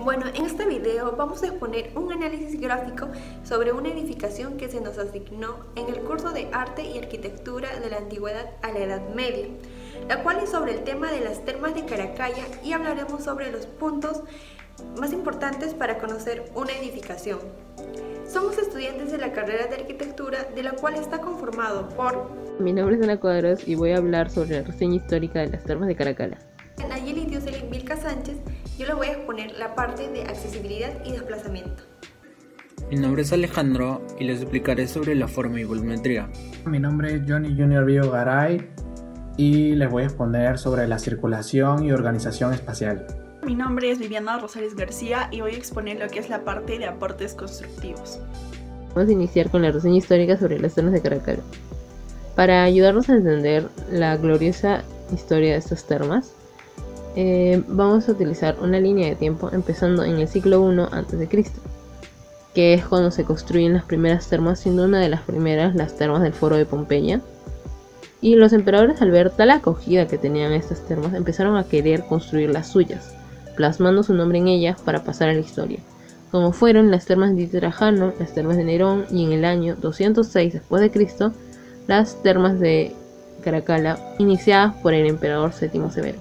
Bueno, en este video vamos a exponer un análisis gráfico sobre una edificación que se nos asignó en el curso de Arte y Arquitectura de la Antigüedad a la Edad Media, la cual es sobre el tema de las termas de Caracalla y hablaremos sobre los puntos más importantes para conocer una edificación. Somos estudiantes de la carrera de Arquitectura, de la cual está conformado por... Mi nombre es Ana Cuadros y voy a hablar sobre la reseña histórica de las termas de Caracalla. Nayeli Dioselin Vilca Sánchez, yo les voy a exponer la parte de accesibilidad y desplazamiento. Mi nombre es Alejandro y les explicaré sobre la forma y volumetría. Mi nombre es Johnny Junior Bio Garay y les voy a exponer sobre la circulación y organización espacial. Mi nombre es Viviana Rosales García y voy a exponer lo que es la parte de aportes constructivos. Vamos a iniciar con la reseña histórica sobre las termas de Caracalla. Para ayudarnos a entender la gloriosa historia de estas termas, vamos a utilizar una línea de tiempo empezando en el siglo I a.C., que es cuando se construyen las primeras termas, siendo una de las primeras las termas del Foro de Pompeya. Y los emperadores, al ver tal acogida que tenían estas termas, empezaron a querer construir las suyas, plasmando su nombre en ellas para pasar a la historia, como fueron las termas de Trajano, las termas de Nerón y en el año 206 d.C. las termas de Caracalla, iniciadas por el emperador Séptimo Severo.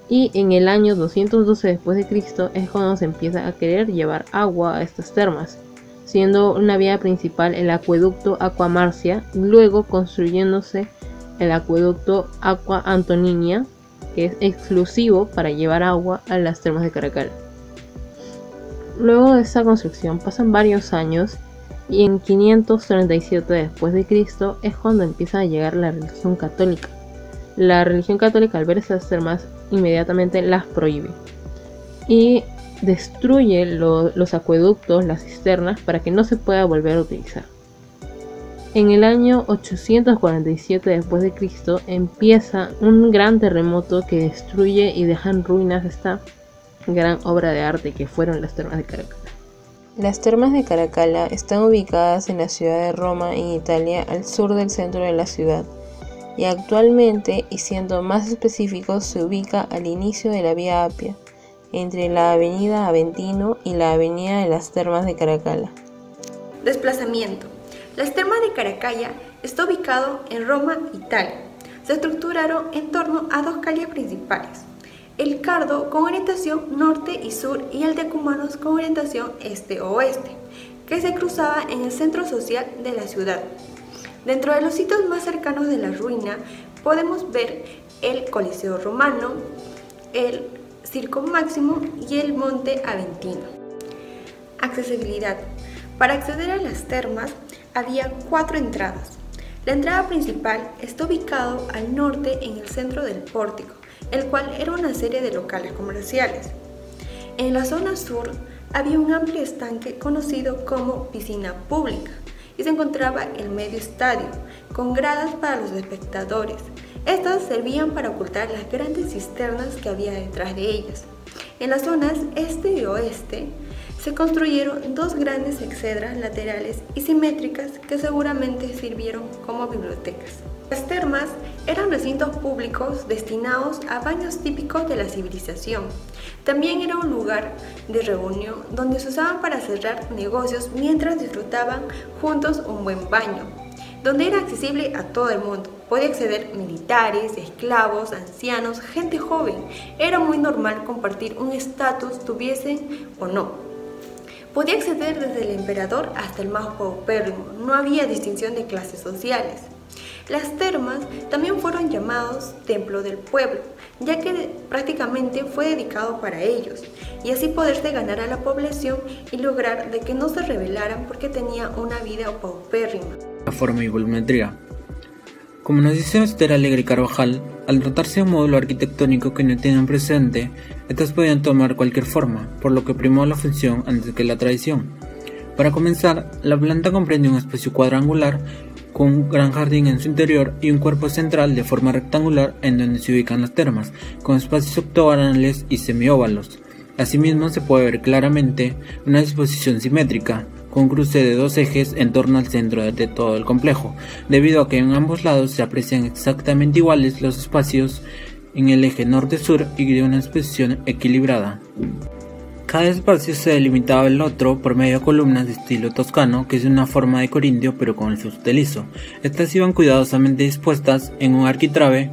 Y en el año 212 d.C. es cuando se empieza a querer llevar agua a estas termas, siendo una vía principal el acueducto Aqua Marcia, y luego construyéndose el acueducto Aqua Antoninia, que es exclusivo para llevar agua a las termas de Caracalla. Luego de esta construcción pasan varios años y en 537 d.C. es cuando empieza a llegar la religión católica. La religión católica, al ver estas termas, inmediatamente las prohíbe y destruye los acueductos, las cisternas, para que no se pueda volver a utilizar. En el año 847 d.C. empieza un gran terremoto que destruye y deja en ruinas esta gran obra de arte que fueron las termas de Caracalla. Las termas de Caracalla están ubicadas en la ciudad de Roma, en Italia, al sur del centro de la ciudad, y actualmente, y siendo más específicos, se ubica al inicio de la Vía Apia, entre la avenida Aventino y la avenida de las Termas de Caracalla. Desplazamiento. Las termas de Caracalla está ubicado en Roma, Italia. Se estructuraron en torno a dos calles principales: el Cardo con orientación norte y sur y el de Cumanos con orientación este-oeste, que se cruzaba en el centro social de la ciudad. Dentro de los sitios más cercanos de la ruina podemos ver el Coliseo Romano, el Circo Máximo y el Monte Aventino. Accesibilidad. Para acceder a las termas había 4 entradas. La entrada principal está ubicado al norte en el centro del pórtico, el cual era una serie de locales comerciales. En la zona sur había un amplio estanque conocido como piscina pública y se encontraba el medio estadio, con gradas para los espectadores. Estas servían para ocultar las grandes cisternas que había detrás de ellas. En las zonas este y oeste se construyeron 2 grandes exedras laterales y simétricas que seguramente sirvieron como bibliotecas. Las termas eran recintos públicos destinados a baños típicos de la civilización. También era un lugar de reunión donde se usaban para cerrar negocios mientras disfrutaban juntos un buen baño, donde era accesible a todo el mundo. Podía acceder militares, esclavos, ancianos, gente joven. Era muy normal compartir un estatus, tuviesen o no. Podía acceder desde el emperador hasta el más paupérrimo. No había distinción de clases sociales. Las termas también fueron llamados Templo del Pueblo, ya que prácticamente fue dedicado para ellos, y así poderse ganar a la población y lograr de que no se rebelaran porque tenía una vida paupérrima. La forma y volumetría. Como nos dice Esther Alegre Carvajal, al tratarse de un módulo arquitectónico que no tiene un precedente, estas podían tomar cualquier forma, por lo que primó la función antes que la tradición. Para comenzar, la planta comprende un espacio cuadrangular con un gran jardín en su interior y un cuerpo central de forma rectangular en donde se ubican las termas, con espacios octogonales y semióvalos. Asimismo, se puede ver claramente una disposición simétrica, con cruce de 2 ejes en torno al centro de todo el complejo, debido a que en ambos lados se aprecian exactamente iguales los espacios en el eje norte-sur y de una exposición equilibrada. Cada espacio se delimitaba del otro por medio de columnas de estilo toscano, que es una forma de corintio pero con el fuste liso. Estas iban cuidadosamente dispuestas en un arquitrabe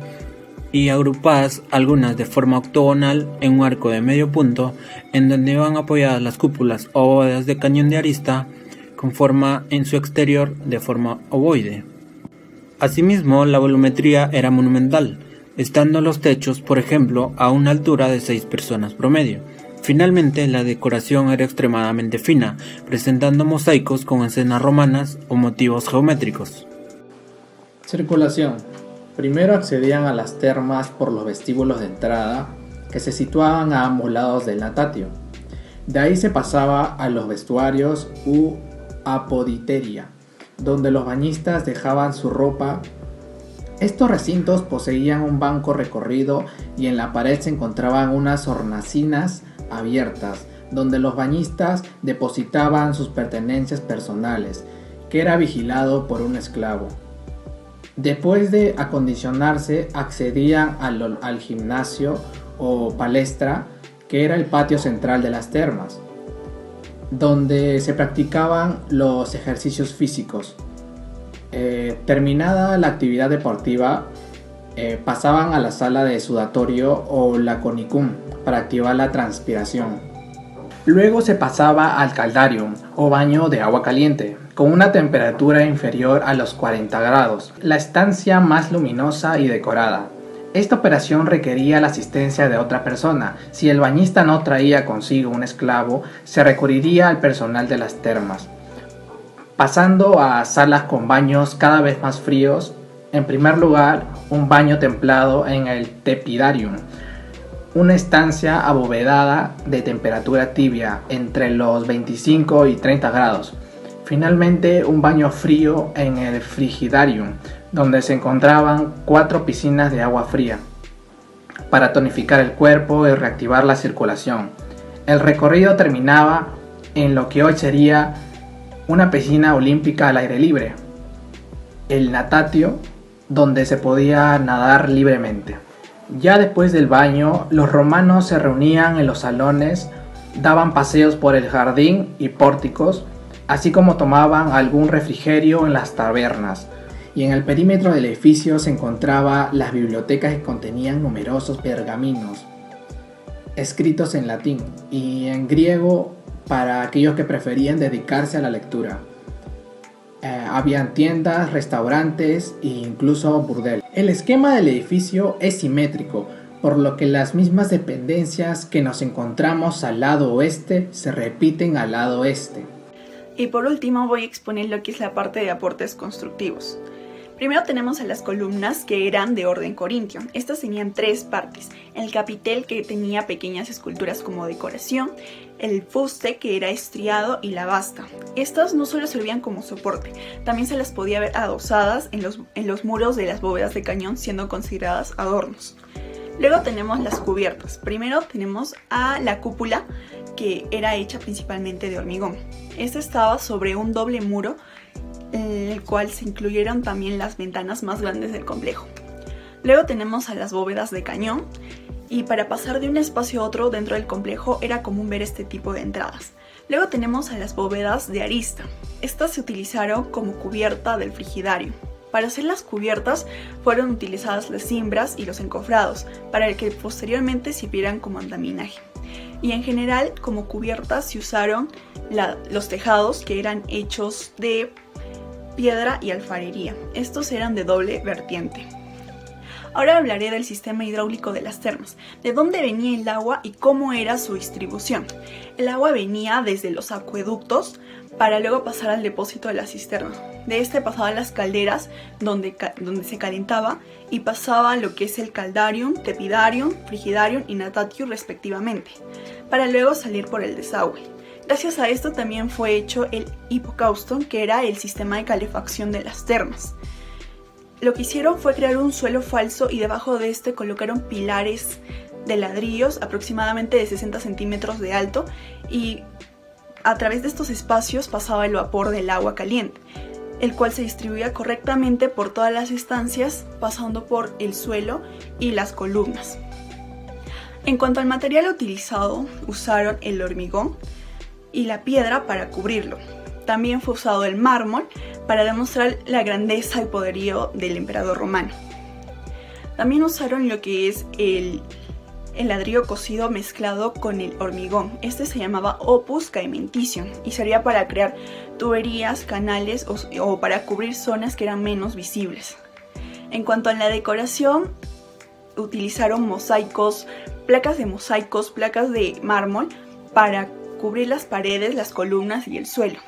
y agrupadas algunas de forma octogonal en un arco de medio punto, en donde iban apoyadas las cúpulas o bóvedas de cañón de arista con forma en su exterior de forma ovoide. Asimismo, la volumetría era monumental, estando los techos, por ejemplo, a una altura de 6 personas promedio. Finalmente, la decoración era extremadamente fina, presentando mosaicos con escenas romanas o motivos geométricos. Circulación. Primero accedían a las termas por los vestíbulos de entrada, que se situaban a ambos lados del natatio. De ahí se pasaba a los vestuarios u apoditeria, donde los bañistas dejaban su ropa. Estos recintos poseían un banco recorrido y en la pared se encontraban unas hornacinas abiertas, donde los bañistas depositaban sus pertenencias personales, que era vigilado por un esclavo. Después de acondicionarse, accedían al gimnasio o palestra, que era el patio central de las termas, donde se practicaban los ejercicios físicos. Terminada la actividad deportiva, pasaban a la sala de sudatorio o la conicum para activar la transpiración. Luego se pasaba al caldarium o baño de agua caliente, con una temperatura inferior a los 40 grados, la estancia más luminosa y decorada. Esta operación requería la asistencia de otra persona. Si el bañista no traía consigo un esclavo, se recurriría al personal de las termas. Pasando a salas con baños cada vez más fríos, en primer lugar, un baño templado en el tepidarium, una estancia abovedada de temperatura tibia entre los 25 y 30 grados. Finalmente, un baño frío en el frigidarium, donde se encontraban 4 piscinas de agua fría para tonificar el cuerpo y reactivar la circulación. El recorrido terminaba en lo que hoy sería una piscina olímpica al aire libre, el natatio, donde se podía nadar libremente. Ya después del baño, los romanos se reunían en los salones, daban paseos por el jardín y pórticos, así como tomaban algún refrigerio en las tabernas. Y en el perímetro del edificio se encontraban las bibliotecas que contenían numerosos pergaminos escritos en latín y en griego para aquellos que preferían dedicarse a la lectura. Habían tiendas, restaurantes e incluso burdeles. El esquema del edificio es simétrico, por lo que las mismas dependencias que nos encontramos al lado oeste se repiten al lado este. Y por último voy a exponer lo que es la parte de aportes constructivos. Primero tenemos a las columnas, que eran de orden corintio. Estas tenían 3 partes: el capitel, que tenía pequeñas esculturas como decoración, el fuste, que era estriado, y la basta. Estas no solo servían como soporte, también se las podía ver adosadas en los muros de las bóvedas de cañón, siendo consideradas adornos. Luego tenemos las cubiertas. Primero tenemos a la cúpula, que era hecha principalmente de hormigón. Esta estaba sobre un doble muro, en el cual se incluyeron también las ventanas más grandes del complejo. Luego tenemos a las bóvedas de cañón, y para pasar de un espacio a otro dentro del complejo era común ver este tipo de entradas. Luego tenemos a las bóvedas de arista. Estas se utilizaron como cubierta del frigidario. Para hacer las cubiertas fueron utilizadas las cimbras y los encofrados, para que posteriormente sirvieran como andamiaje. Y en general, como cubiertas se usaron los tejados, que eran hechos de piedra y alfarería. Estos eran de doble vertiente. Ahora hablaré del sistema hidráulico de las termas, de dónde venía el agua y cómo era su distribución. El agua venía desde los acueductos para luego pasar al depósito de la cisterna. De este pasaba a las calderas donde se calentaba, y pasaba a lo que es el caldarium, tepidarium, frigidarium y natatium respectivamente, para luego salir por el desagüe. Gracias a esto también fue hecho el hipocauston, que era el sistema de calefacción de las termas. Lo que hicieron fue crear un suelo falso, y debajo de este colocaron pilares de ladrillos aproximadamente de 60 centímetros de alto, y a través de estos espacios pasaba el vapor del agua caliente. el cual se distribuía correctamente por todas las estancias, pasando por el suelo y las columnas. En cuanto al material utilizado, usaron el hormigón y la piedra para cubrirlo. También fue usado el mármol para demostrar la grandeza y poderío del emperador romano. También usaron lo que es el ladrillo cocido mezclado con el hormigón. Este se llamaba opus caementicium y servía para crear tuberías, canales o para cubrir zonas que eran menos visibles. En cuanto a la decoración, utilizaron mosaicos, placas de mármol para cubrir las paredes, las columnas y el suelo.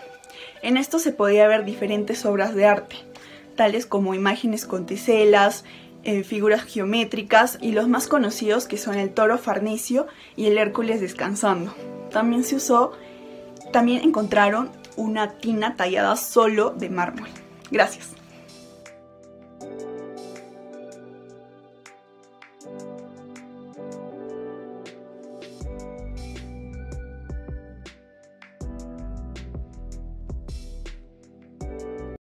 En esto se podía ver diferentes obras de arte, tales como imágenes con teselas, figuras geométricas y los más conocidos que son el toro farnecio y el Hércules descansando. También encontraron una tina tallada solo de mármol. Gracias.